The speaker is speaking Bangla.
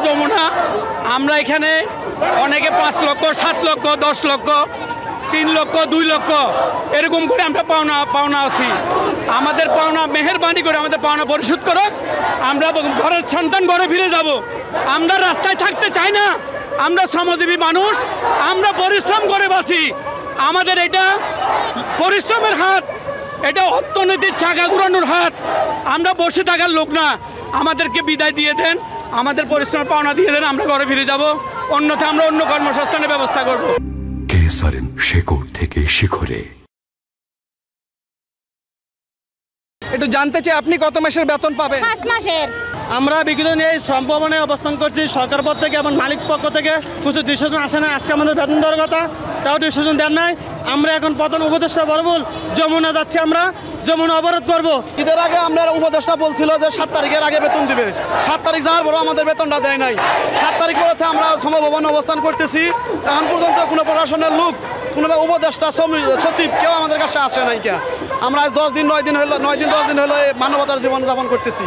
যমুনা, আমরা এখানে অনেকে 5 লক্ষ, 7 লক্ষ, 10 লক্ষ, 3 লক্ষ, 2 লক্ষ এরকম করে আমরা পাওনা আছি। আমাদের পাওনা মেহেরবানি করে আমাদের পাওনা পরিশোধ করো। আমরা ঘরের সন্তান ঘরে ফিরে যাব। আমরা রাস্তায় থাকতে চাই না। আমরা শ্রমজীবী মানুষ, আমরা পরিশ্রম করে বাঁচি। আমাদের এটা পরিশ্রমের হাত, এটা অর্থনীতির চাকা ঘুরানোর হাত। আমরা বসে থাকার লোক না। আমাদেরকে বিদায় দিয়ে দেন, আমাদের পরিশ্রম পাওনা দিয়ে দেন, আমরা ঘরে ফিরে যাব। অন্যথা আমরা অন্য কর্মসংস্থানের ব্যবস্থা করব। কেএসআরএম, শেকড় থেকে শিখরে। একটু জানতে চাই আপনি কত মাসের বেতন পাবেন? 5 মাসের। আমরা বিগত নিয়ে এই শ্রম ভবনে অবস্থান করছি। সরকার পক্ষ থেকে এবং মালিক পক্ষ থেকে কিছু ডিসিশন আসে না। আজকে আমাদের বেতন দেওয়ার কথা, তাও ডিসিশন দেন নাই। আমরা এখন প্রধান উপদেষ্টা বলবুল যমুনা যাচ্ছি, আমরা যমুনা অবরোধ করব। ঈদের আগে আমরা উপদেষ্টা বলছিল যে 7 তারিখের আগে বেতন দিবে। 7 তারিখ যাওয়ার পরও আমাদের বেতনটা দেয় নাই। 7 তারিখ পরে আমরা শ্রম ভবনে অবস্থান করতেছি। এখন পর্যন্ত কোনো প্রশাসনের লোক, কোনো উপদেষ্টা, সচিব কেউ আমাদের কাছে আসে নাই। আমরা আজ 10 দিন 9 দিন হলো, 9 দিন 10 দিন হলো মানবতার জীবনযাপন করতেছি।